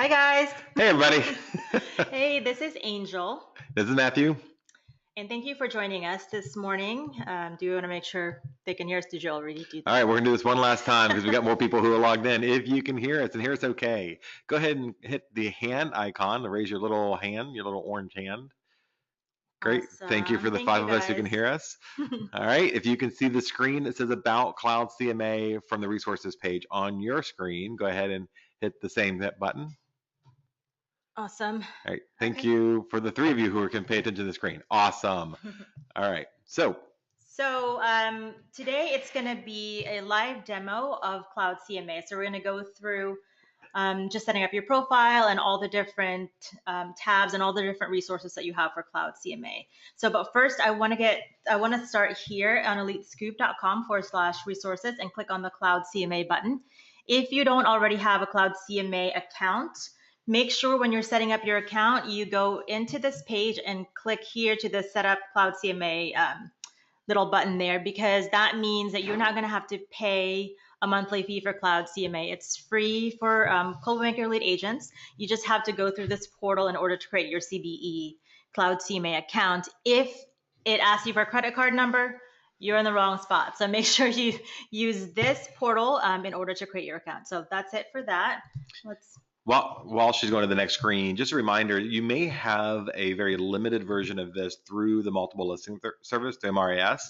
guys. Hey, everybody. Hey, this is Angel, This is Matthew. and thank you for joining us this morning. Do you want to make sure they can hear us? Did you already do that? All right, we're going to do this one last time because we got more people who are logged in. If you can hear us and hear us okay, go ahead and hit the hand icon to raise your little hand, your little orange hand. Great. Thank you for Awesome. the Thank five you, of us who can guys. hear us. All right, if you can see the screen that says About CloudCMA from the resources page on your screen, go ahead and hit the same button. Awesome. All right, thank Okay. you for the three of you who can pay attention to the screen. Awesome. All right, so Today it's going to be a live demo of CloudCMA. So we're going to go through just setting up your profile and all the different tabs and all the different resources that you have for CloudCMA. But first I want to start here on elitescoop.com/resources and click on the CloudCMA button. If you don't already have a CloudCMA account, make sure when you're setting up your account, you go into this page and click here to the Setup CloudCMA little button there, because that means that you're not going to have to pay a monthly fee for CloudCMA. It's free for Coldwell lead agents. You just have to go through this portal in order to create your CBE CloudCMA account. If it asks you for a credit card number, you're in the wrong spot. So make sure you use this portal in order to create your account. So that's it for that. While she's going to the next screen, just a reminder, you may have a very limited version of this through the multiple listing service, the MRAS.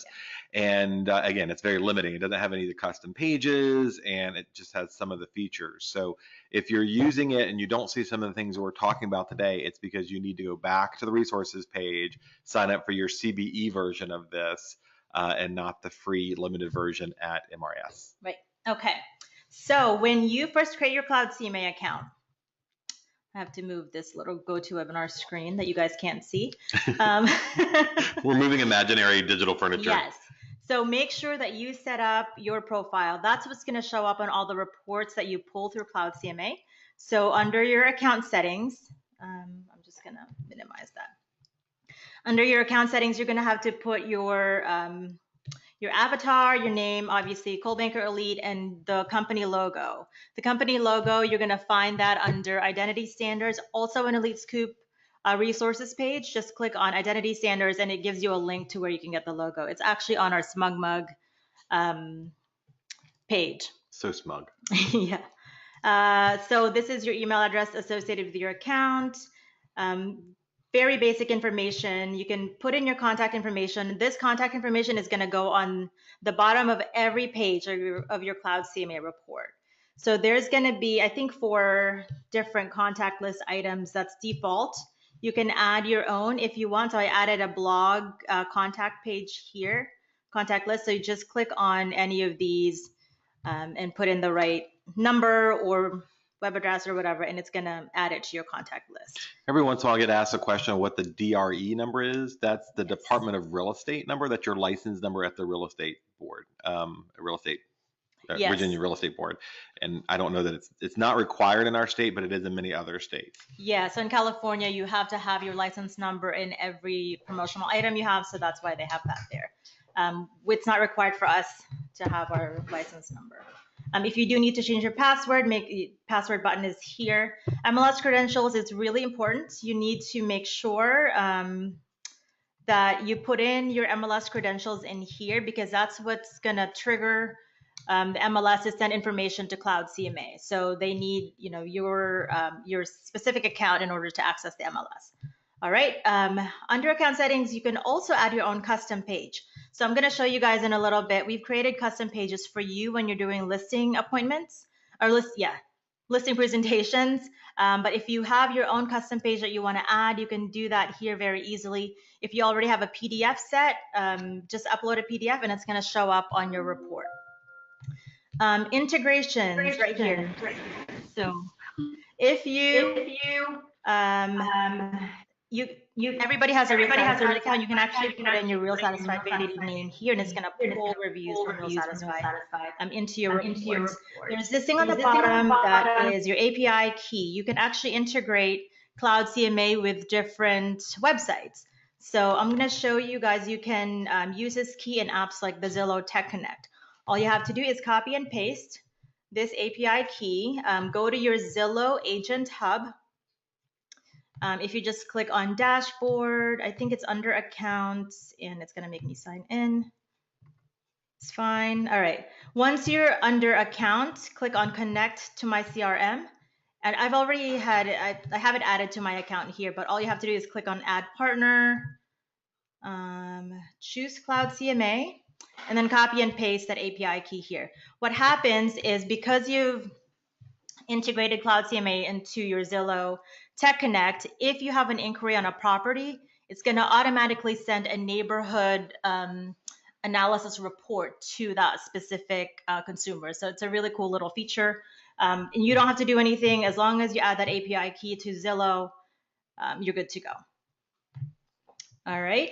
Yeah. And again, it's very limiting. It doesn't have any of the custom pages, and it just has some of the features. So if you're using it and you don't see some of the things we're talking about today, it's because you need to go back to the resources page, sign up for your CBE version of this, and not the free limited version at MRAS. Right. Okay. So when you first create your CloudCMA account, I have to move this little GoToWebinar screen that you guys can't see. We're moving imaginary digital furniture. Yes. So make sure that you set up your profile. That's what's going to show up on all the reports that you pull through CloudCMA. So under your account settings, I'm just going to minimize that. Under your account settings, you're going to have to put your avatar, your name, obviously, Coldwell Elite, and the company logo. The company logo, you're going to find that under Identity Standards. Also in Elite Scoop resources page, just click on Identity Standards, and it gives you a link to where you can get the logo. It's actually on our Smug Mug page. So smug. Yeah. So this is your email address associated with your account. Very basic information. You can put in your contact information. This contact information is going to go on the bottom of every page of your CloudCMA report. So there's going to be, I think, 4 different contact list items. That's default. You can add your own if you want. So I added a blog contact page here, contact list. So you just click on any of these and put in the right number or web address or whatever, and it's going to add it to your contact list. Every once in a while I get asked a question of what the DRE number is. That's the Department of Real Estate number. That's your license number at the real estate board, Virginia Real Estate Board. And I don't know that it's not required in our state, but it is in many other states. Yeah, so in California, you have to have your license number in every promotional item you have, so that's why they have that there. It's not required for us to have our license number. If you do need to change your password, password button is here. MLS credentials is really important. You need to make sure that you put in your MLS credentials in here, because that's what's going to trigger the MLS to send information to CloudCMA. So they need, your specific account in order to access the MLS. All right. Under account settings, you can also add your own custom page. So I'm going to show you guys in a little bit. We've created custom pages for you when you're doing listing appointments or listing presentations. But if you have your own custom page that you want to add, you can do that here very easily. If you already have a PDF set, just upload a PDF and it's going to show up on your report. Integrations right here. So if everybody has a real satisfied account, you can actually put in your real satisfied name here, and it's going to pull reviews from real satisfied into your reports. There's this thing on the bottom that is your API key. You can actually integrate CloudCMA with different websites. So I'm going to show you guys, you can use this key in apps like the Zillow Tech Connect. All you have to do is copy and paste this API key, go to your Zillow Agent Hub. If you just click on Dashboard, I think it's under Accounts, and it's going to make me sign in. It's fine. All right. Once you're under Account, click on Connect to my CRM. And I've already had it, I have it added to my account here, but all you have to do is click on Add Partner, choose CloudCMA, and then copy and paste that API key here. What happens is because you've integrated CloudCMA into your Zillow Tech Connect, if you have an inquiry on a property, it's going to automatically send a neighborhood analysis report to that specific consumer. So it's a really cool little feature. And you don't have to do anything. As long as you add that API key to Zillow, you're good to go. All right.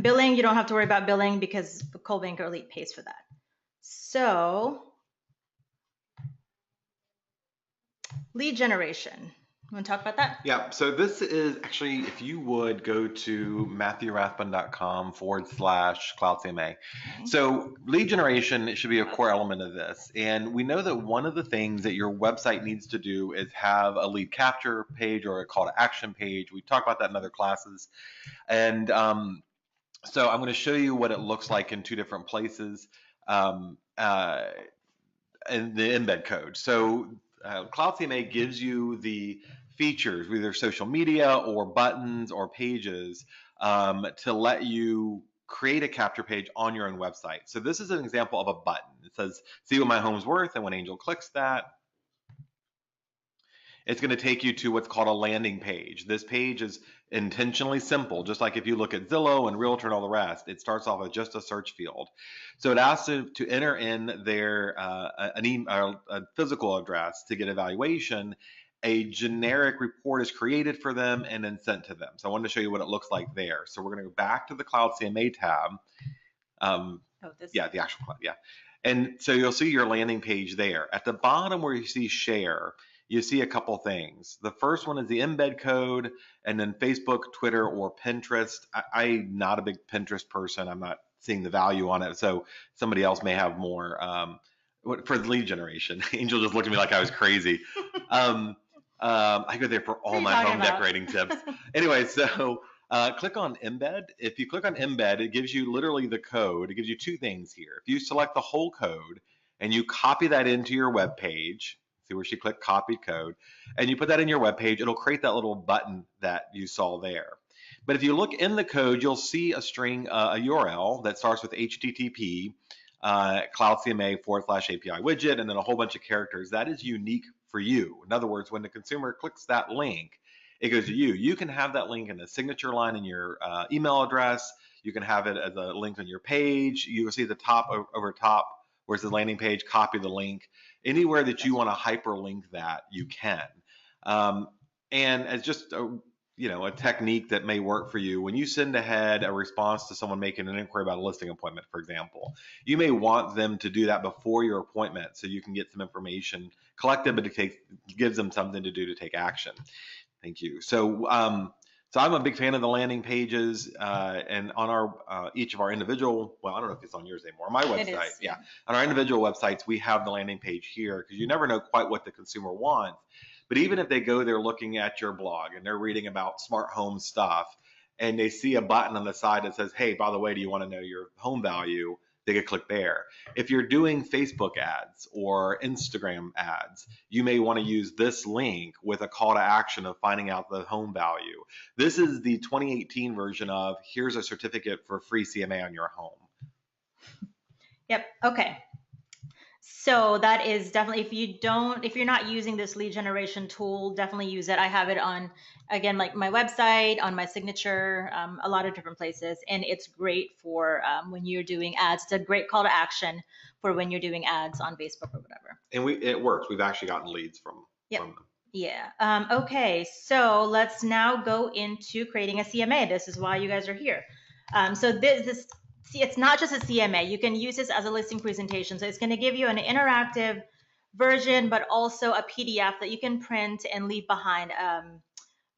Billing, you don't have to worry about billing because Coldwell Elite pays for that. So lead generation. You want to talk about that? Yeah, so this is actually, if you would go to matthewrathbun.com/CloudCMA. So lead generation should be a core element of this. And we know that one of the things that your website needs to do is have a lead capture page or a call to action page. We talked about that in other classes. And so I'm going to show you what it looks like in two different places in the embed code. So CloudCMA gives you the features, either social media or buttons or pages, to let you create a capture page on your own website. So this is an example of a button. It says, see what my home's worth. And when Angel clicks that, it's going to take you to what's called a landing page. This page is intentionally simple, just like if you look at Zillow and Realtor and all the rest, it starts off with just a search field. So it asks them to enter in their a physical address to get evaluation. A generic report is created for them and then sent to them. So I wanted to show you what it looks like there. So we're going to go back to the CloudCMA tab. Yeah, the actual cloud, yeah. And so you'll see your landing page there. At the bottom where you see share, you see a couple things. The first one is the embed code, and then Facebook, Twitter, or Pinterest. I'm not a big Pinterest person. I'm not seeing the value on it. So somebody else may have more for the lead generation. Angel just looked at me like I was crazy. I go there for all my home decorating tips. Anyway, so click on embed. If you click on embed, it gives you literally the code. It gives you two things here. If you select the whole code and you copy that into your web page, see where she clicked copied code, and you put that in your web page, it'll create that little button that you saw there. But if you look in the code, you'll see a string, a URL that starts with HTTP, CloudCMA /API widget, and then a whole bunch of characters. That is unique for you. In other words, when the consumer clicks that link, it goes to you. You can have that link in a signature line in your email address. You can have it as a link on your page. You will see the top over top where it says landing page, copy the link. Anywhere that you want to hyperlink that, you can. And as just a technique that may work for you, when you send ahead a response to someone making an inquiry about a listing appointment, for example, you may want them to do that before your appointment so you can get some information collected, but it gives them something to do to take action. Thank you. So I'm a big fan of the landing pages, and on our each of our individual, well, I don't know if it's on yours anymore, my website, yeah. On our individual websites, we have the landing page here because you never know quite what the consumer wants. But even if they go there looking at your blog and they're reading about smart home stuff and they see a button on the side that says, hey, by the way, do you want to know your home value? They could click there. If you're doing Facebook ads or Instagram ads, you may want to use this link with a call to action of finding out the home value. This is the 2018 version of here's a certificate for free CMA on your home. Yep. Okay. So that is definitely, if you're not using this lead generation tool, definitely use it. I have it on, again, like my website, on my signature, a lot of different places. And it's great for when you're doing ads. It's a great call to action for when you're doing ads on Facebook or whatever. And it works. We've actually gotten leads from them. Yeah. Okay. So let's now go into creating a CMA. This is why you guys are here. So See, it's not just a CMA. You can use this as a listing presentation. So it's going to give you an interactive version, but also a PDF that you can print and leave behind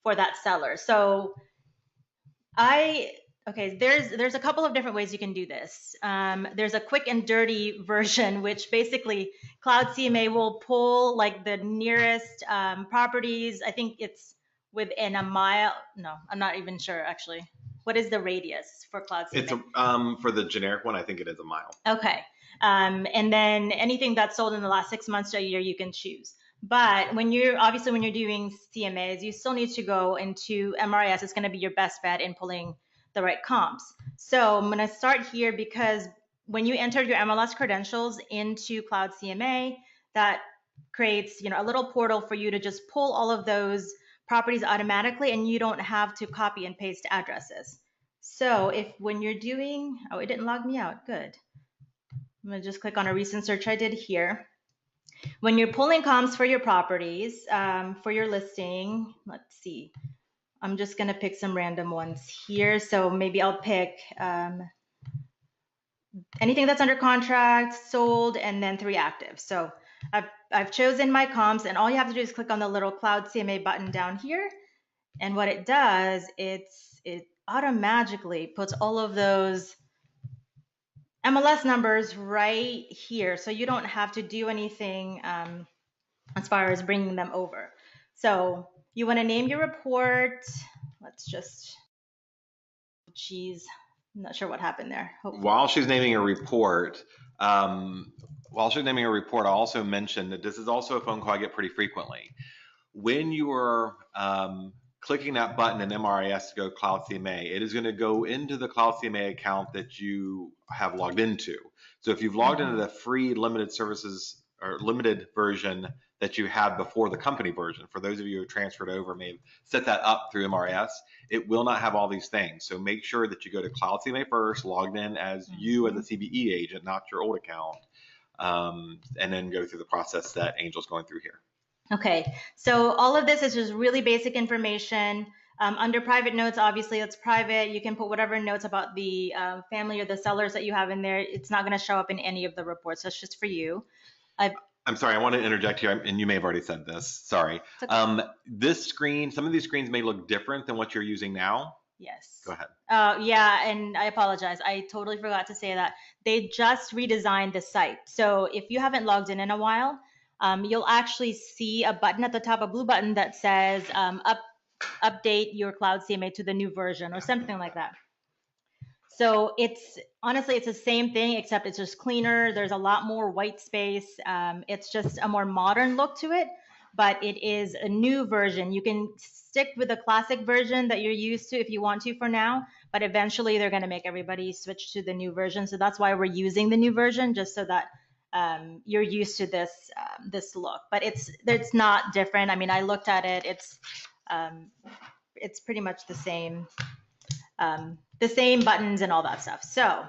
for that seller. So I Okay, there's a couple of different ways you can do this. There's a quick and dirty version, which basically CloudCMA will pull like the nearest properties. I think it's within a mile. No, I'm not even sure actually. What is the radius for CloudCMA? It's for the generic one, I think it is a mile. Okay. And then anything that's sold in the last 6 months to a year, you can choose. But when you're doing CMAs, you still need to go into MRIS. It's going to be your best bet in pulling the right comps. So I'm going to start here because when you enter your MLS credentials into CloudCMA, that creates a little portal for you to just pull all of those properties automatically, and you don't have to copy and paste addresses. So if when you're doing, oh, it didn't log me out. Good. I'm going to just click on a recent search I did here. When you're pulling comps for your properties, for your listing, let's see. I'm just going to pick some random ones here. So maybe I'll pick anything that's under contract, sold, and then 3 active. So I've chosen my comps, and all you have to do is click on the little CloudCMA button down here. And what it does, it automatically puts all of those MLS numbers right here. So you don't have to do anything as far as bringing them over. So you want to name your report. Let's just, geez, I'm not sure what happened there. Hopefully. While she's naming a report, I'll also mention that this is also a phone call I get pretty frequently. When you are clicking that button in MRIS to go CloudCMA, it is going to go into the CloudCMA account that you have logged into. So if you've logged into the free limited services or limited version that you had before the company version, for those of you who transferred over may have set that up through MRIS, it will not have all these things. So make sure that you go to CloudCMA first, logged in as you as a CBE agent, not your old account, and then go through the process that Angel's going through here. Okay, so all of this is just really basic information. Under private notes, obviously it's private. You can put whatever notes about the family or the sellers that you have in there. It's not going to show up in any of the reports. That's just for you. I'm sorry, I want to interject here, and you may have already said this. Sorry. Okay. This screen, some of these screens may look different than what you're using now. Yes. Go ahead. Yeah, and I apologize. I totally forgot to say that. They just redesigned the site. So if you haven't logged in a while, you'll actually see a button at the top, a blue button that says update your CloudCMA to the new version or something like that. So honestly, it's the same thing, except it's just cleaner. There's a lot more white space. It's just a more modern look to it, but it is a new version. You can stick with the classic version that you're used to if you want to for now, but eventually they're going to make everybody switch to the new version. So that's why we're using the new version, just so that you're used to this look. But it's not different. I mean, I looked at it. It's pretty much the same buttons and all that stuff. So,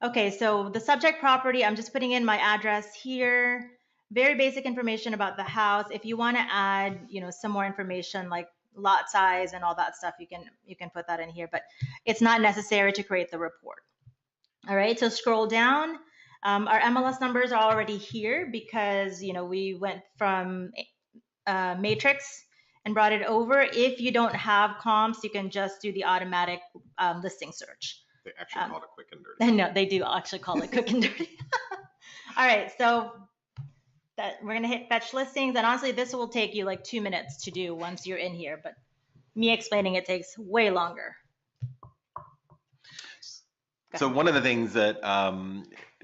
okay, so the subject property, I'm just putting in my address here. Very basic information about the house. If you want to add, some more information like lot size and all that stuff, you can put that in here, but it's not necessary to create the report. All right, so scroll down. Our MLS numbers are already here because, we went from Matrix and brought it over. If you don't have comps, you can just do the automatic listing search. They actually call it quick and dirty. No, they do actually call it quick and dirty. All right, so we're going to hit fetch listings. And honestly, this will take you like 2 minutes to do once you're in here, but me explaining it takes way longer. So one of the things that,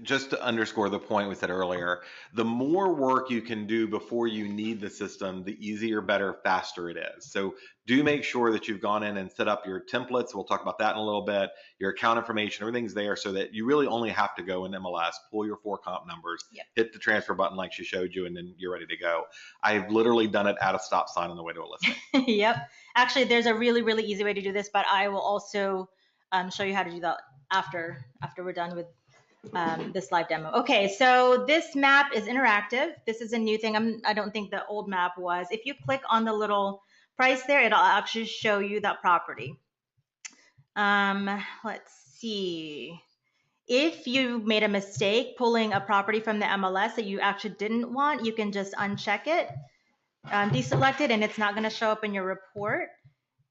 just to underscore the point we said earlier, the more work you can do before you need the system, the easier, better, faster it is. So do make sure that you've gone in and set up your templates. We'll talk about that in a little bit. Your account information, everything's there so that you really only have to go in MLS, pull your 4 comp numbers, hit the transfer button like she showed you, and then you're ready to go. I've literally done it at a stop sign on the way to a listing. Yep. Actually, there's a really, really easy way to do this, but I will also show you how to do that after we're done with this live demo. Okay, so this map is interactive. This is a new thing. I don't think the old map was. If you click on the little price there, it'll actually show you that property. Let's see. If you made a mistake pulling a property from the MLS that you actually didn't want, you can just uncheck it, deselect it, and it's not going to show up in your report.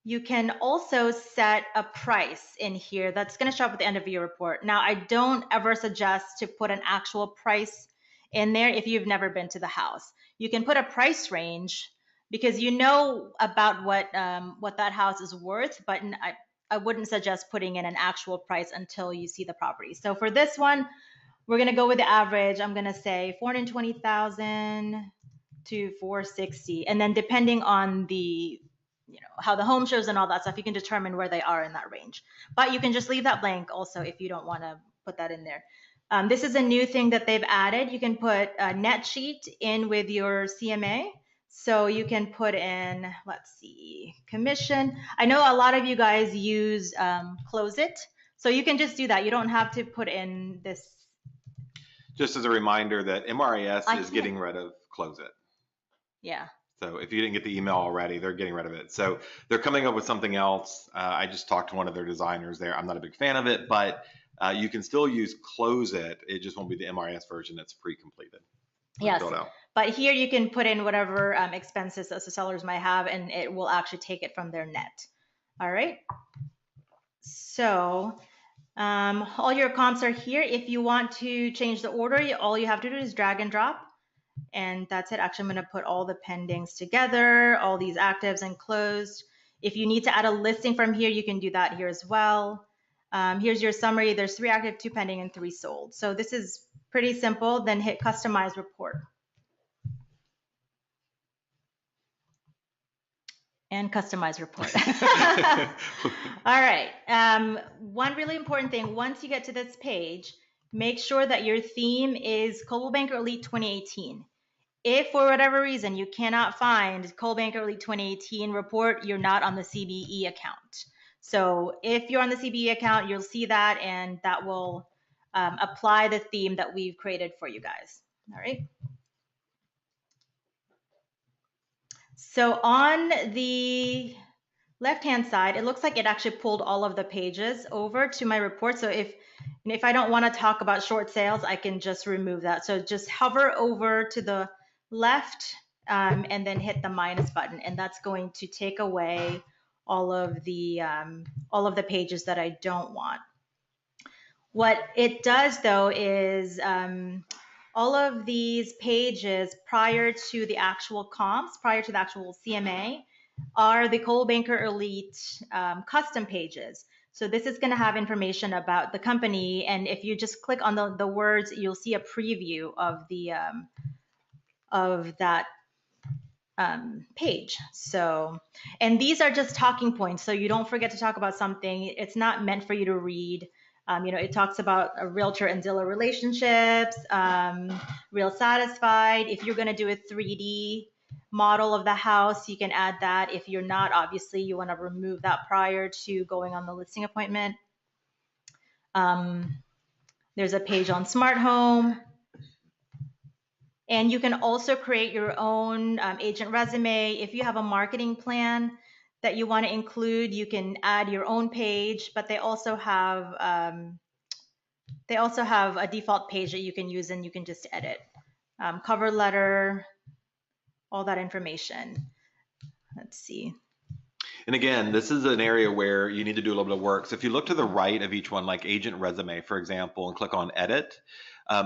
you can also set a price in here that's going to show up at the end of your report. Now, I don't ever suggest to put an actual price in there if you've never been to the house. You can put a price range because you know about what that house is worth, but I wouldn't suggest putting in an actual price until you see the property. So for this one, we're going to go with the average. I'm going to say 420,000 to 460, and then depending on the how the home shows and all that stuff, you can determine where they are in that range. But you can just leave that blank also if you don't want to put that in there. This is a new thing that they've added. You can put a net sheet in with your CMA. So you can put in, let's see, commission. I know a lot of you guys use Close It. So you can just do that. You don't have to put in this. Just as a reminder that MRAS is getting rid of Close It. Yeah. So if you didn't get the email already, they're getting rid of it. So they're coming up with something else. I just talked to one of their designers there. I'm not a big fan of it, but you can still use Close It. It just won't be the MRAS version that's pre-completed. Yes, but here you can put in whatever expenses that the sellers might have, and it will actually take it from their net. All right. So all your comps are here. If you want to change the order, all you have to do is drag and drop. And that's it. Actually, I'm going to put all the pendings together, all these actives and closed. If you need to add a listing from here, you can do that here as well. Here's your summary. There's 3 active, 2 pending, and 3 sold. So this is pretty simple. Then hit customize report. And customize report. All right. One really important thing, once you get to this page, make sure that your theme is Coldwell Banker Elite 2018. If for whatever reason you cannot find Coldwell Banker Elite 2018 report, you're not on the CBE account. So if you're on the CBE account, you'll see that, and that will apply the theme that we've created for you guys. All right. So on the left-hand side, it looks like it actually pulled all of the pages over to my report. So if I don't want to talk about short sales, I can just remove that. So just hover over to the left and then hit the minus button, and that's going to take away all of the pages that I don't want. What it does though is all of these pages prior to the actual comps, prior to the actual CMA, are the Coldwell Banker Elite custom pages. So this is going to have information about the company, and if you just click on the words, you'll see a preview of the of that page. So, and these are just talking points, so you don't forget to talk about something. It's not meant for you to read. It talks about a realtor and dealer relationships, real satisfied. If you're going to do a 3D model of the house, you can add that. If you're not, obviously you want to remove that prior to going on the listing appointment. There's a page on smart home. And you can also create your own agent resume. If you have a marketing plan that you want to include, you can add your own page, but they also have a default page that you can use, and you can just edit. Cover letter, all that information. Let's see. And again, this is an area where you need to do a little bit of work. So if you look to the right of each one, like agent resume, for example, and click on edit,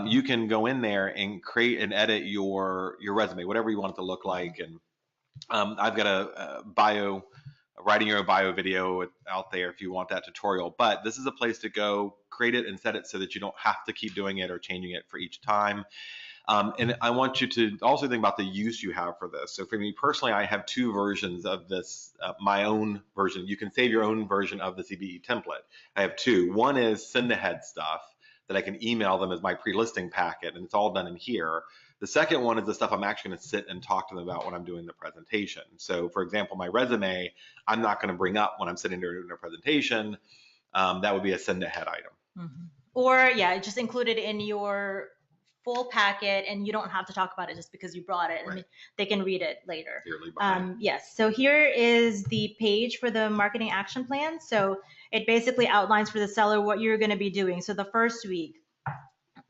you can go in there and create and edit your resume, whatever you want it to look like. And I've got a bio, writing your bio video out there if you want that tutorial. But this is a place to go create it and set it so that you don't have to keep doing it or changing it for each time. And I want you to also think about the use you have for this. So for me personally, I have 2 versions of this, my own version. You can save your own version of the CBE template. I have 2. One is send ahead stuff that I can email them as my pre-listing packet, and it's all done in here. The second one is the stuff I'm actually going to sit and talk to them about when I'm doing the presentation. So for example, my resume, I'm not going to bring up when I'm sitting there doing a presentation. That would be a send ahead item. Mm-hmm. Or yeah, just include it in your full packet, and you don't have to talk about it just because you brought it. Right. I mean, they can read it later. Yes. So here is the page for the marketing action plan. So it basically outlines for the seller what you're going to be doing. So the first week,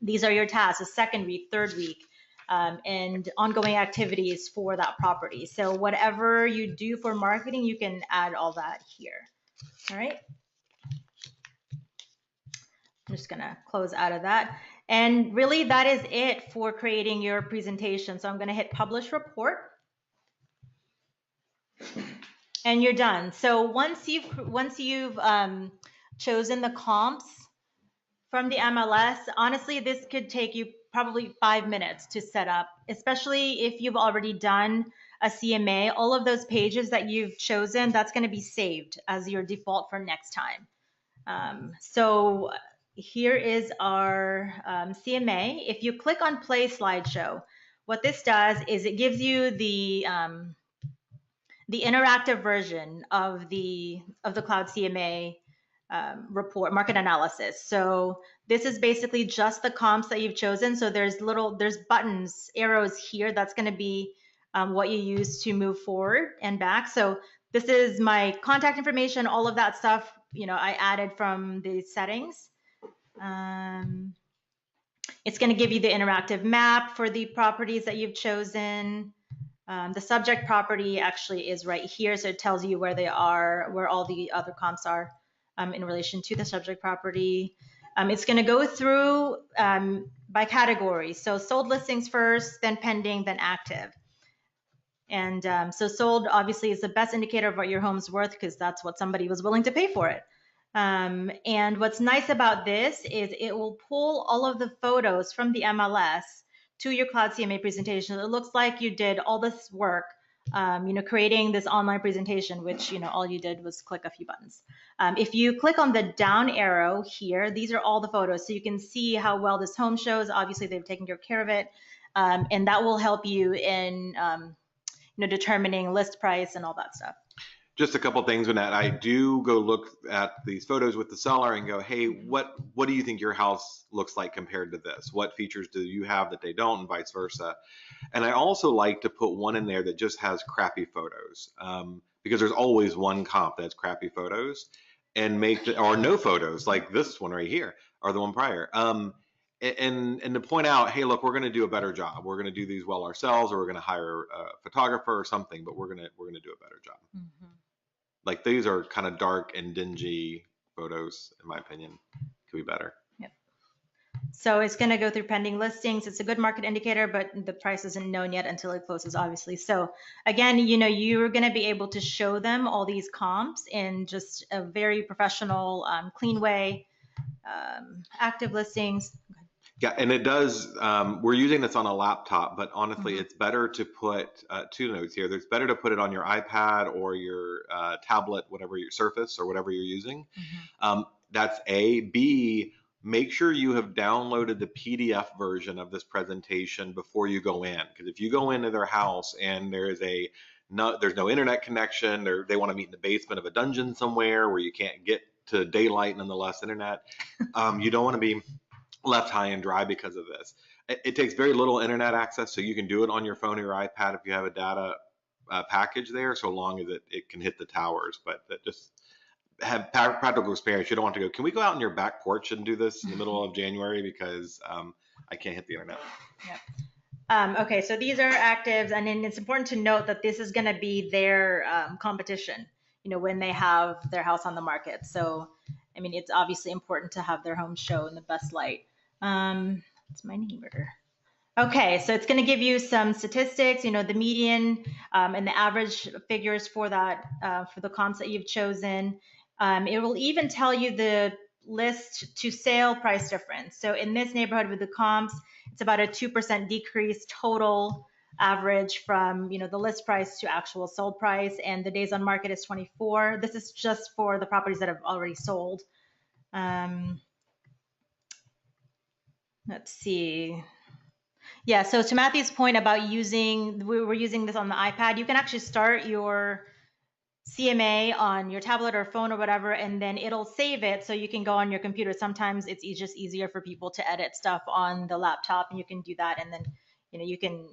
these are your tasks. The second week, third week, and ongoing activities for that property. So whatever you do for marketing, you can add all that here. All right. I'm just gonna close out of that. And really that is it for creating your presentation. So I'm gonna hit publish report. And you're done. So once you've chosen the comps from the MLS, honestly, this could take you probably 5 minutes to set up, especially if you've already done a CMA. All of those pages that you've chosen, that's going to be saved as your default for next time. So here is our CMA. If you click on play slideshow, what this does is it gives you the interactive version of the CloudCMA report, market analysis. So this is basically just the comps that you've chosen. So there's buttons, arrows here. That's going to be what you use to move forward and back. So this is my contact information, all of that stuff, I added from the settings. It's going to give you the interactive map for the properties that you've chosen. The subject property actually is right here, so it tells you where they are, where all the other comps are in relation to the subject property. It's going to go through by category. So sold listings first, then pending, then active. And so sold obviously is the best indicator of what your home's worth because that's what somebody was willing to pay for it. And what's nice about this is it will pull all of the photos from the MLS to your CloudCMA presentation. It looks like you did all this work, creating this online presentation, which, all you did was click a few buttons. If you click on the down arrow here, these are all the photos. So you can see how well this home shows. Obviously, they've taken care of it. And that will help you in, determining list price and all that stuff. Just a couple things on that. I do go look at these photos with the seller and go, hey, what do you think your house looks like compared to this? What features do you have that they don't, and vice versa? And I also like to put one in there that just has crappy photos, because there's always one comp that's crappy photos, and or no photos, like this one right here, or the one prior. And to point out, hey, look, we're going to do a better job. We're going to do these well ourselves, or we're going to hire a photographer or something, but we're going to do a better job. Mm-hmm. Like these are kind of dark and dingy photos, in my opinion. Could be better. Yep. So it's going to go through pending listings. It's a good market indicator, but the price isn't known yet until it closes, obviously. So again, you're going to be able to show them all these comps in just a very professional, clean way. Active listings. Yeah, and it does, we're using this on a laptop, but honestly, it's better to put two notes here. It's better to put it on your iPad or your tablet, whatever your Surface or whatever you're using. That's A. B, make sure you have downloaded the PDF version of this presentation before you go in. Because if you go into their house and there's no internet connection, they want to meet in the basement of a dungeon somewhere where you can't get to daylight, nonetheless internet, you don't want to be left high and dry because of this. It takes very little internet access, so you can do it on your phone or your iPad if you have a data package there, so long as it can hit the towers. But that just have practical experience. You don't want to go, can we go out on your back porch and do this in the middle of January because I can't hit the internet. Yep. Okay, so these are actives, and then it's important to note that this is going to be their competition, when they have their house on the market. So, I mean, it's obviously important to have their home show in the best light. It's my neighbor. Okay, so it's going to give you some statistics, the median and the average figures for that, for the comps that you've chosen. It will even tell you the list to sale price difference. So in this neighborhood with the comps, it's about a 2% decrease total average from, the list price to actual sold price, and the days on market is 24. This is just for the properties that have already sold. Let's see. Yeah, so to Matthew's point about we're using this on the iPad, you can actually start your CMA on your tablet or phone or whatever, and then it'll save it so you can go on your computer. Sometimes it's just easier for people to edit stuff on the laptop, and you can do that. And then, you can,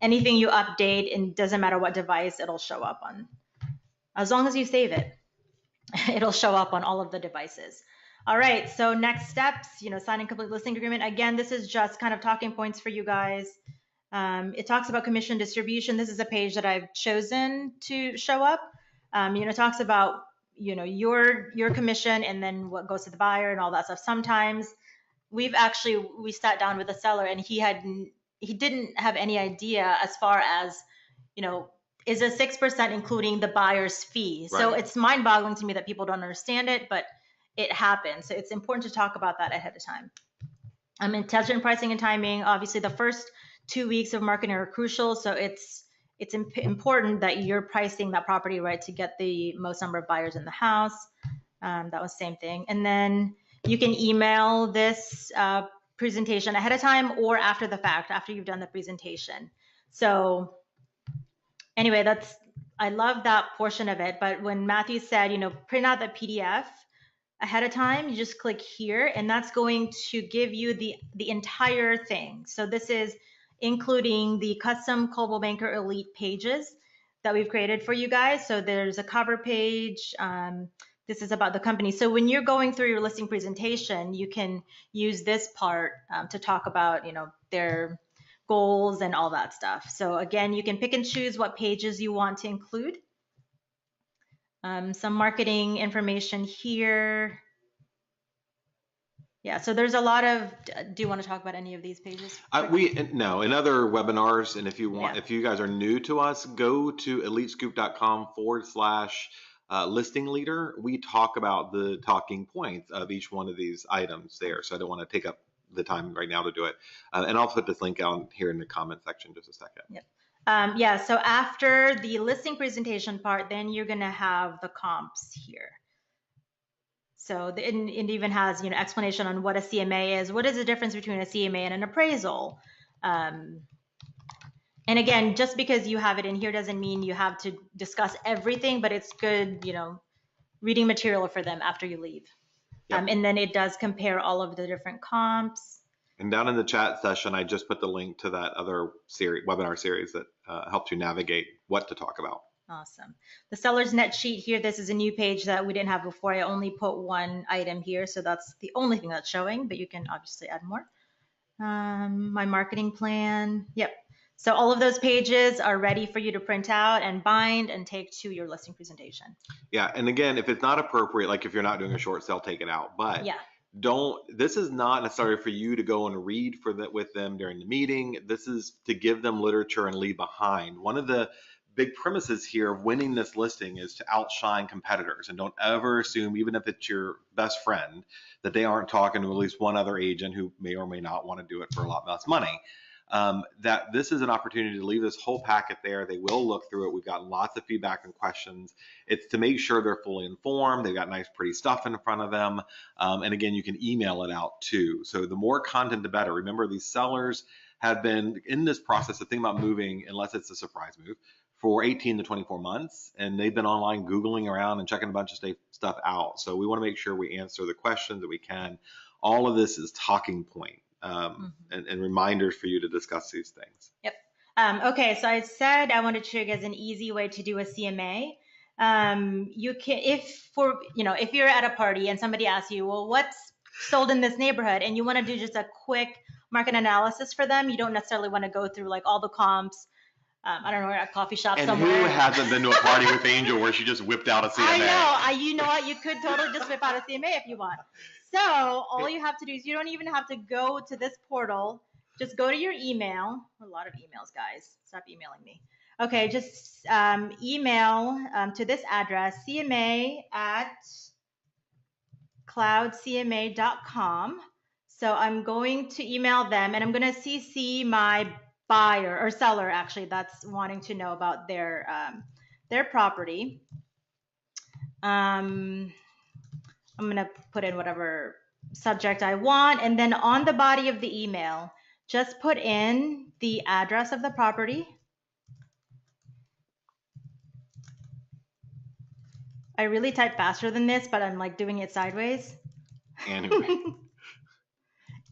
anything you update, and doesn't matter what device, it'll show up on. As long as you save it, it'll show up on all of the devices. All right, so next steps, signing complete listing agreement. Again, this is just kind of talking points for you guys. It talks about commission distribution. This is a page that I've chosen to show up. It talks about, your commission and then what goes to the buyer and all that stuff. Sometimes we sat down with the seller and he didn't have any idea as far as, is a 6% including the buyer's fee. So Right. it's mind boggling to me that people don't understand it, but it happens. So it's important to talk about that ahead of time. Intelligent pricing and timing. Obviously, the first 2 weeks of marketing are crucial. So it's important that you're pricing that property right to get the most number of buyers in the house. That was the same thing. And then you can email this presentation ahead of time or after the fact, after you've done the presentation. So anyway, I love that portion of it. But when Matthew said, print out the PDF ahead of time, you just click here and that's going to give you the entire thing. So this is including the custom Coldwell Banker Elite pages that we've created for you guys. So there's a cover page. This is about the company. So when you're going through your listing presentation, you can use this part to talk about, their goals and all that stuff. So again, you can pick and choose what pages you want to include. Some marketing information here. Yeah, so there's a lot of, do you want to talk about any of these pages? No, in other webinars, and if you want, Yeah. if you guys are new to us, go to elitescoop.com/listing leader. We talk about the talking points of each one of these items there. So I don't want to take up the time right now to do it. And I'll put this link out here in the comment section just a second. Yep. So after the listing presentation part, then you're going to have the comps here. So it even has, explanation on what a CMA is. What is the difference between a CMA and an appraisal? And again, just because you have it in here doesn't mean you have to discuss everything, but it's good, reading material for them after you leave. Yep. And then it does compare all of the different comps. And down in the chat session, I just put the link to that other webinar series that helps you navigate what to talk about. Awesome. The seller's net sheet here, this is a new page that we didn't have before. I only put one item here, so that's the only thing that's showing, but you can obviously add more. My marketing plan, yep. So all of those pages are ready for you to print out and bind and take to your listing presentation. Yeah, and again, if it's not appropriate, like if you're not doing a short sale, take it out. But yeah. This is not necessarily for you to go and read with them during the meeting. This is to give them literature and leave behind. One of the big premises here of winning this listing is to outshine competitors, and don't ever assume, even if it's your best friend, that they aren't talking to at least one other agent who may or may not want to do it for a lot less money. That this is an opportunity to leave this whole packet there. They will look through it. We've got lots of feedback and questions. It's to make sure they're fully informed. They've got nice, pretty stuff in front of them. And again, you can email it out too. So the more content, the better. Remember, these sellers have been in this process of thinking about moving, unless it's a surprise move, for 18 to 24 months. And they've been online Googling around and checking a bunch of stuff out. So we want to make sure we answer the questions that we can. All of this is talking point. And reminders for you to discuss these things. Yep. Okay, so I said I wanted to show you guys an easy way to do a CMA. You can, if you're at a party and somebody asks you, well, what's sold in this neighborhood, and you want to do just a quick market analysis for them, you don't necessarily want to go through like all the comps. I don't know, at a coffee shop and somewhere. Who hasn't been to a party with Angel where she just whipped out a CMA? I know. You know what? You could totally just whip out a CMA if you want. So all you have to do is you don't even have to go to this portal. Just go to your email. A lot of emails, guys. Stop emailing me. Okay, just email to this address, cma@cloudcma.com. So I'm going to email them, and I'm going to CC my buyer or seller, actually, that's wanting to know about their property. I'm going to put in whatever subject I want, and then on the body of the email, just put in the address of the property. I really type faster than this, but I'm like doing it sideways. Anyway.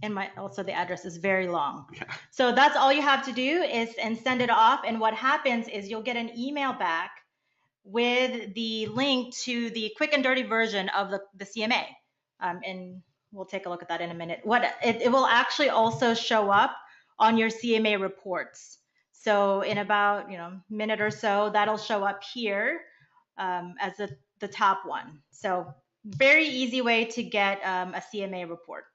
And also the address is very long. Yeah. So that's all you have to do and send it off. And what happens is you'll get an email back with the link to the quick and dirty version of the CMA. And we'll take a look at that in a minute. It will actually also show up on your CMA reports. So in about minute or so, that'll show up here as the top one. So very easy way to get a CMA report.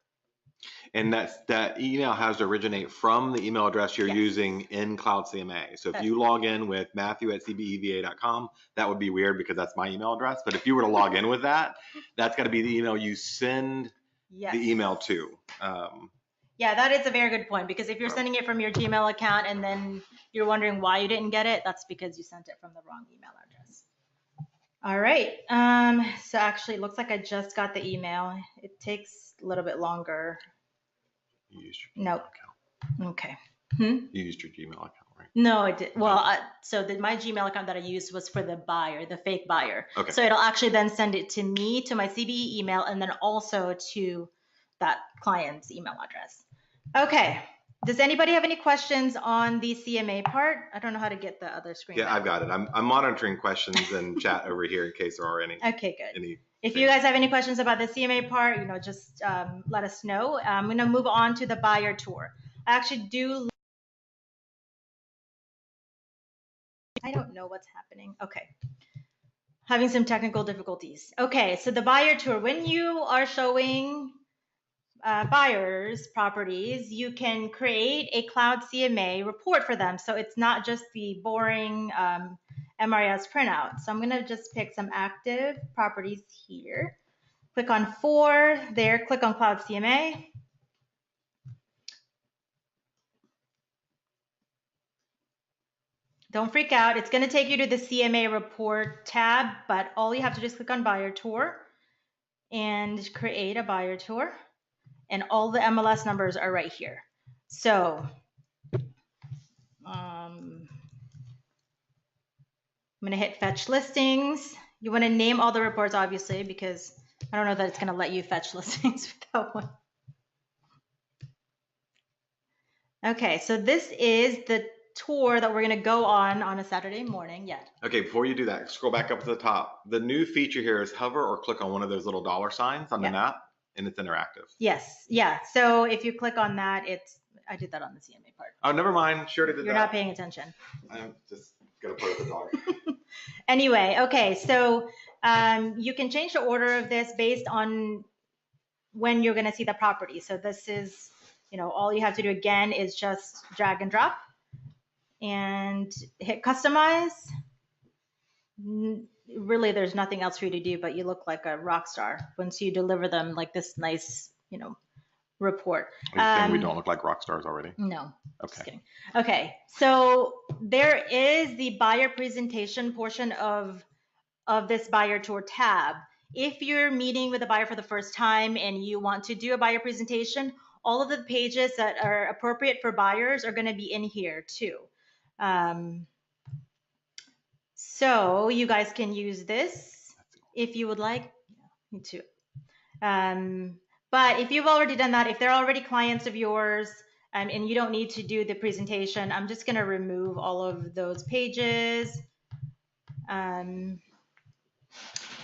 And that email has to originate from the email address you're Yes. using in CloudCMA. So if you log in with matthew@cbeva.com, that would be weird because that's my email address. But if you were to log in with that, that's got to be the email you send Yes. the email to. Yeah, that is a very good point, because if you're sending it from your Gmail account and then you're wondering why you didn't get it, that's because you sent it from the wrong email address. All right. So actually, it looks like I just got the email. It takes a little bit longer. You used your Nope. account. Okay. You used your Gmail account, right? No, I did. Well, so my Gmail account that I used was for the buyer, the fake buyer. Okay. So it'll actually then send it to me, to my CBE email, and then also to that client's email address. Okay. Does anybody have any questions on the CMA part? I don't know how to get the other screen. Yeah, back. I've got it. I'm monitoring questions and chat over here in case there are any. Okay, good. If you guys have any questions about the CMA part, just let us know. I'm going to move on to the buyer tour. I actually do. I don't know what's happening. Okay. Having some technical difficulties. Okay, so the buyer tour, when you are showing buyers properties, you can create a CloudCMA report for them. So it's not just the boring MRS printout. So I'm going to just pick some active properties here. Click on 4 there, click on CloudCMA. Don't freak out. It's going to take you to the CMA report tab, but all you have to do is click on buyer tour and create a buyer tour. And all the MLS numbers are right here. So I'm going to hit fetch listings. You want to name all the reports, obviously, because I don't know that it's going to let you fetch listings without one. Okay, so this is the tour that we're going to go on a Saturday morning. Yeah. Okay, before you do that, scroll back up to the top. The new feature here is hover or click on one of those little dollar signs on the map, and it's interactive. Yes, yeah. So if you click on that, I did that on the CMA part. Oh, never mind. Sure did that. You're not paying attention. I'm just going to put up the dog. Anyway, okay, so you can change the order of this based on when you're going to see the property. So this is, all you have to do again is just drag and drop and hit customize. Really, there's nothing else for you to do, but you look like a rock star once you deliver them like this nice, report. Are you saying we don't look like rock stars already? No. Okay. Just kidding. Okay, so there is the buyer presentation portion of this buyer tour tab. If you're meeting with a buyer for the first time and you want to do a buyer presentation, all of the pages that are appropriate for buyers are going to be in here too. So you guys can use this if you would like. Yeah, me too. But if you've already done that, if they're already clients of yours and you don't need to do the presentation, I'm just going to remove all of those pages.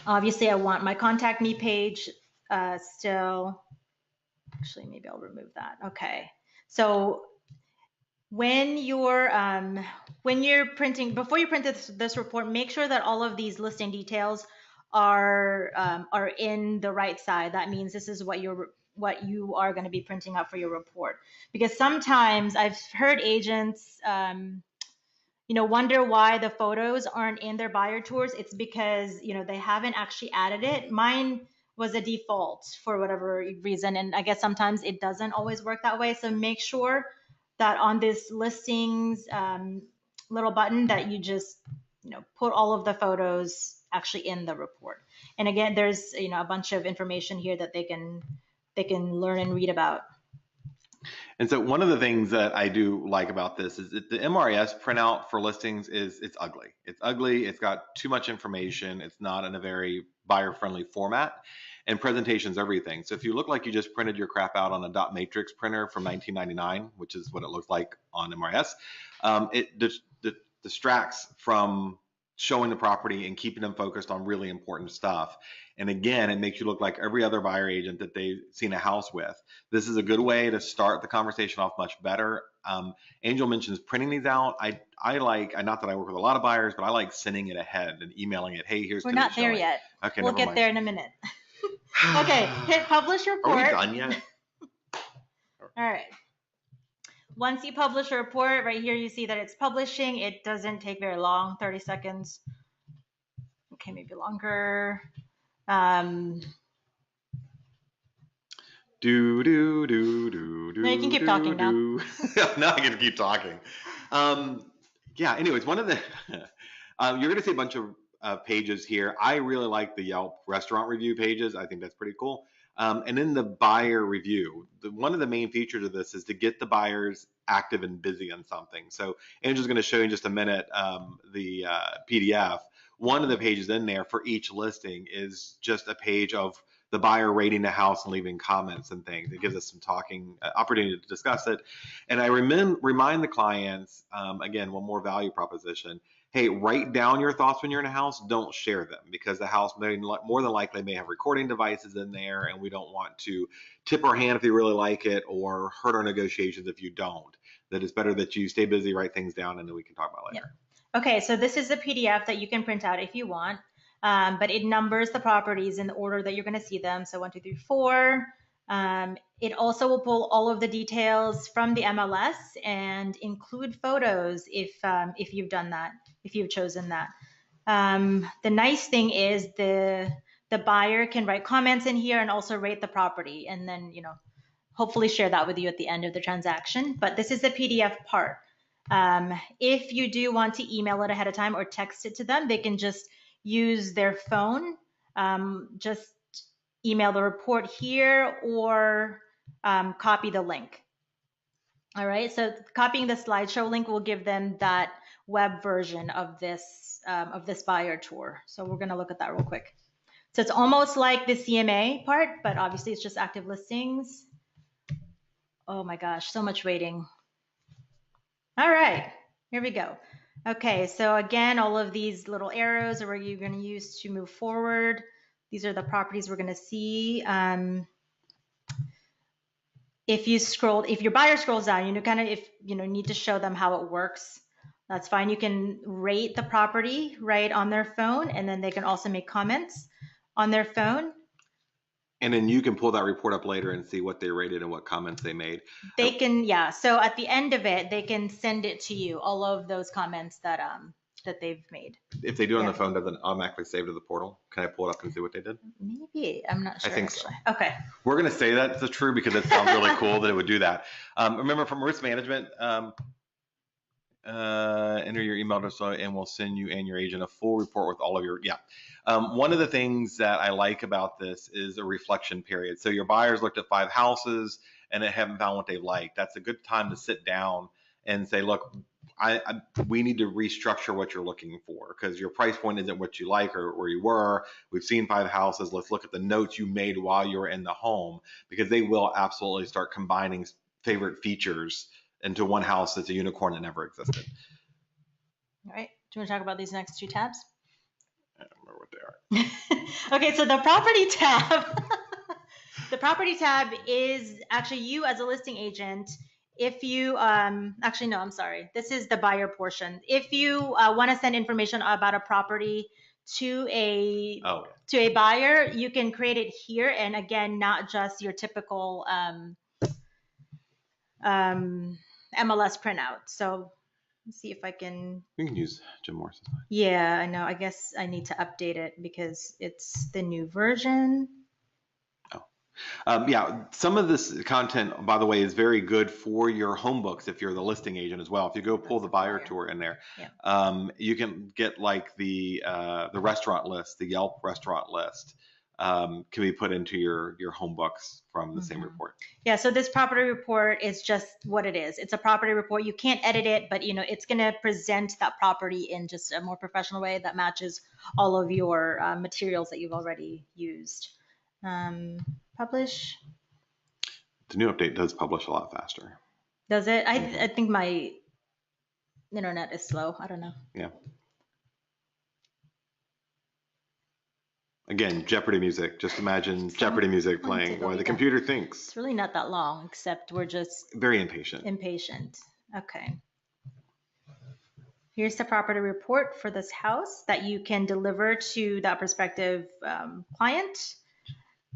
Obviously, I want my contact me page still. Actually, maybe I'll remove that. Okay. So when you're printing, before you print this report, make sure that all of these listing details are in the right side. That means this is what you are going to be printing out for your report. Because sometimes I've heard agents wonder why the photos aren't in their buyer tours. It's because they haven't actually added it. Mine was a default for whatever reason, and I guess sometimes it doesn't always work that way. So make sure that on this listings little button that you just put all of the photos actually in the report. And again, there's a bunch of information here that they can learn and read about. And so one of the things that I do like about this is that the MRS printout for listings it's ugly. It's ugly. It's got too much information. It's not in a very buyer-friendly format. And presentation's everything. So if you look like you just printed your crap out on a dot matrix printer from 1999, which is what it looks like on MRS, it distracts from showing the property and keeping them focused on really important stuff. And again, it makes you look like every other buyer agent that they've seen a house with. This is a good way to start the conversation off much better. Angel mentions printing these out. I like, not that I work with a lot of buyers, but I like sending it ahead and emailing it. Hey, here's We're not there yet. Okay, we'll get there in a minute. Okay, hit publish report. Are we done yet? All right. Once you publish a report, right here you see that it's publishing. It doesn't take very long, 30 seconds. Okay, maybe longer. No, you can keep talking now. Now I get to keep talking. Yeah, anyways, one of the, you're going to see a bunch of pages here. I really like the Yelp restaurant review pages. I think that's pretty cool. And then the buyer review. One of the main features of this is to get the buyers active and busy on something. So Andrew's going to show you in just a minute the PDF. One of the pages in there for each listing is just a page of the buyer rating the house and leaving comments and things. It gives us some talking opportunity to discuss it. And I remind the clients, again, one more value proposition. Hey, write down your thoughts when you're in a house. Don't share them because the house more than likely may have recording devices in there, and we don't want to tip our hand if you really like it or hurt our negotiations if you don't. That it's better that you stay busy, write things down, and then we can talk about it later. Yeah. Okay, so this is a PDF that you can print out if you want, but it numbers the properties in the order that you're going to see them. So 1, 2, 3, 4. It also will pull all of the details from the MLS and include photos if you've done that, if you've chosen that. The nice thing is the buyer can write comments in here and also rate the property, and then hopefully share that with you at the end of the transaction. But this is the PDF part. If you do want to email it ahead of time or text it to them, they can just use their phone. Just email the report here or copy the link. All right, so copying the slideshow link will give them that web version of this buyer tour. So we're going to look at that real quick. So it's almost like the CMA part, but obviously it's just active listings. Oh my gosh, so much waiting. All right, here we go. Okay, so again, all of these little arrows are where you're going to use to move forward. These are the properties we're going to see. If your buyer scrolls down, if need to show them how it works, that's fine. You can rate the property right on their phone, and then they can also make comments on their phone. And then you can pull that report up later and see what they rated and what comments they made. They can, yeah. So at the end of it, they can send it to you, all of those comments that they've made. If they do it on the phone, does it automatically save to the portal? Can I pull it up and see what they did? Maybe. I'm not sure. I think so. Okay. We're going to say that's true because it sounds really cool that it would do that. Remember, from risk management, enter your email address and we'll send you and your agent a full report with all of your, one of the things that I like about this is a reflection period. So your buyers looked at 5 houses and they haven't found what they like. That's a good time to sit down and say, look, we need to restructure what you're looking for because your price point isn't what you like or where you were. We've seen 5 houses. Let's look at the notes you made while you were in the home, because they will absolutely start combining favorite features into one house that's a unicorn that never existed. All right. Do you want to talk about these next 2 tabs? I don't remember what they are. Okay, so the property tab. The property tab is actually you as a listing agent. If you, actually, no, I'm sorry. This is the buyer portion. If you want to send information about a property to a buyer, you can create it here. And again, not just your typical MLS printout. So let's see if I can. You can use Jim Morris's. Yeah, I know. I guess I need to update it because it's the new version. Some of this content, by the way, is very good for your home books if you're the listing agent as well. If you go pull the buyer tour in there, you can get like the restaurant list, the Yelp restaurant list can be put into your home books from the same report. Yeah, so this property report is just what it is. It's a property report. You can't edit it, but it's going to present that property in just a more professional way that matches all of your materials that you've already used. Publish. The new update does publish a lot faster. Does it? I think my internet is slow. I don't know. Yeah. Again, Jeopardy music. Just imagine Jeopardy music playing while the that. computer thinks. It's really not that long, except we're just Very impatient. Okay. Here's the property report for this house that you can deliver to that prospective client.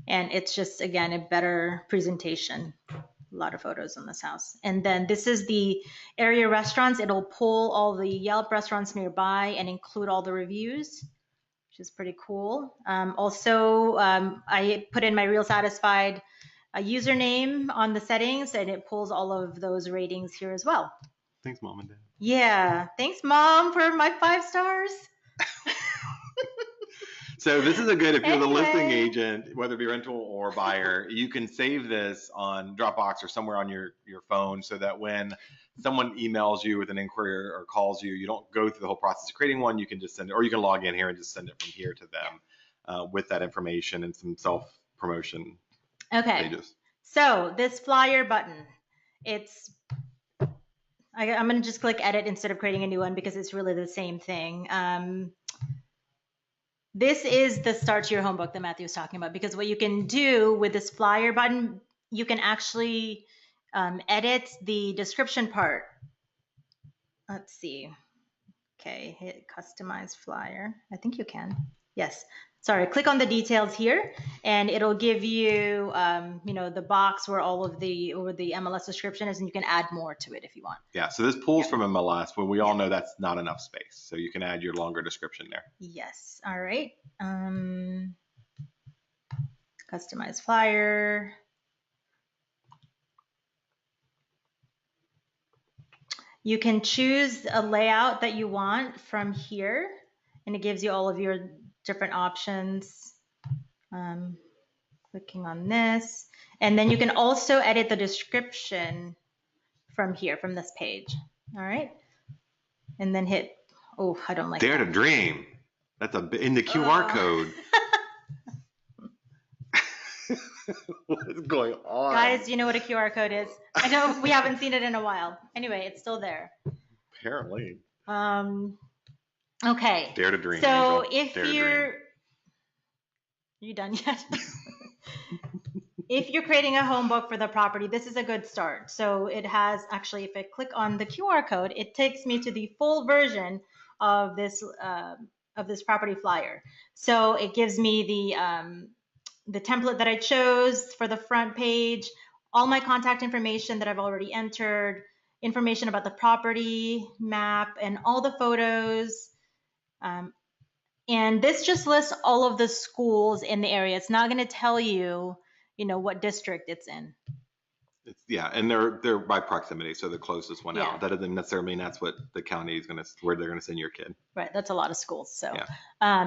And it's just, again, a better presentation. A lot of photos on this house. And then this is the area restaurants. It'll pull all the Yelp restaurants nearby and include all the reviews, which is pretty cool. Also, I put in my Real Satisfied username on the settings, and it pulls all of those ratings here as well. Thanks, Mom and Dad. Yeah, thanks, Mom, for my 5 stars. So this is a good, if you're the listing agent, whether it be rental or buyer, you can save this on Dropbox or somewhere on your phone so that when someone emails you with an inquiry or calls you, you don't go through the whole process of creating one. You can just send it, or you can log in here and just send it from here to them with that information and some self-promotion pages. So this flyer button, I'm going to just click edit instead of creating a new one because it's really the same thing. This is the start to your home book that Matthew was talking about, because what you can do with this flyer button, you can actually edit the description part. Let's see. Okay, hit customize flyer. I think you can. Yes. Sorry, click on the details here, and it'll give you, the box where all of the MLS description is, and you can add more to it if you want. Yeah, so this pulls from MLS, but we all know that's not enough space. So you can add your longer description there. Yes. All right. Customize flyer. You can choose a layout that you want from here, and it gives you all of your different options. Clicking on this, and then you can also edit the description from here, from this page. All right, and then hit. Oh, I don't like. Dare to dream. That's in the QR code. What is going on? Guys, you know what a QR code is? I know we haven't seen it in a while. Anyway, it's still there. Apparently. Okay. Dare to dream. So if you're you done yet? If you're creating a home book for the property, this is a good start. So it has, actually, if I click on the QR code, it takes me to the full version of this property flyer. So it gives me the template that I chose for the front page, all my contact information that I've already entered, information about the property map, and all the photos. And this just lists all of the schools in the area. It's not going to tell you, what district it's in. And they're by proximity, so the closest one out. That doesn't necessarily mean that's what the county is where they're gonna send your kid. Right, that's a lot of schools. So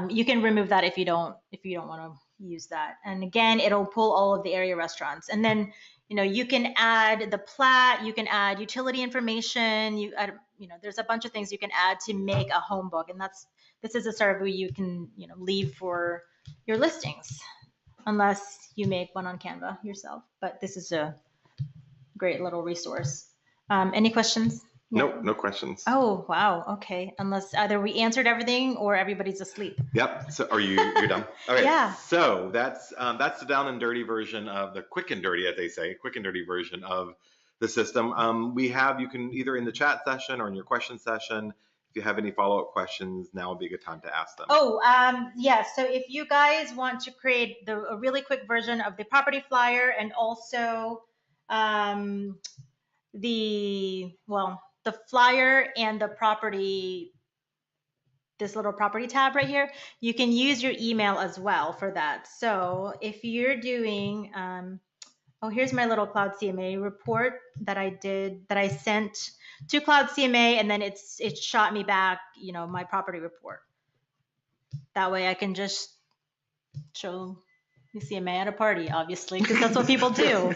you can remove that if you don't want to use that. And again, it'll pull all of the area restaurants. And then you can add the plat, you can add utility information. There's a bunch of things you can add to make a home book, and this is a survey you can leave for your listings, unless you make one on Canva yourself. But this is a great little resource. Any questions? Nope, no questions. Oh, wow. Okay. Unless either we answered everything or everybody's asleep. Yep. So you're done? Okay. Yeah. So that's the down and dirty version of the quick and dirty, as they say, quick and dirty version of the system. You can either in the chat session or in your question session, if you have any follow-up questions, now would be a good time to ask them. Oh, yeah. So if you guys want to create a really quick version of the property flyer, and also the flyer and the property, this little property tab right here, you can use your email as well for that. So if you're doing, here's my little CloudCMA report that I sent to CloudCMA, and then it shot me back, my property report. That way I can just show the CMA at a party, obviously, because that's what people do.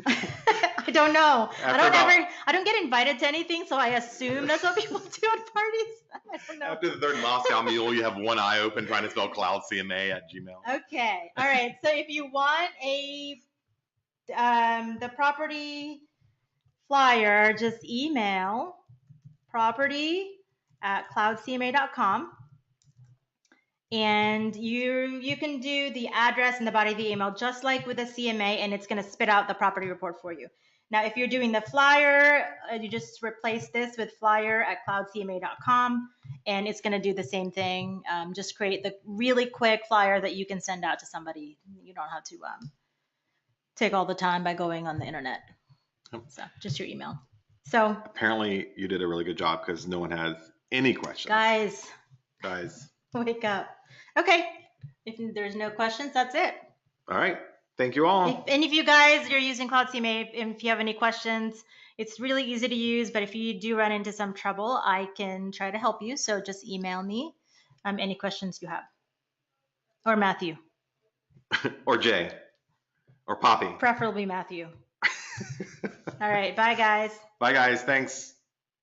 I don't know. I don't get invited to anything, so I assume that's what people do at parties. I don't know. After the third Moscow meal, you have one eye open trying to spell CloudCMA at Gmail. Okay. All right. So if you want the property flyer, just email property@cloudcma.com. And you can do the address and the body of the email just like with a CMA, and it's going to spit out the property report for you. Now, if you're doing the flyer, you just replace this with flyer@cloudcma.com, and it's going to do the same thing. Just create the really quick flyer that you can send out to somebody. You don't have to take all the time by going on the internet. So just your email. So apparently you did a really good job because no one has any questions. Guys, wake up. Okay, if there's no questions, that's it. All right. Thank you all. If any of you guys are using CloudCMA, if you have any questions, it's really easy to use, but if you do run into some trouble, I can try to help you. So just email me any questions you have. Or Matthew. Or Jay. Or Poppy. Preferably Matthew. All right. Bye, guys. Bye, guys. Thanks.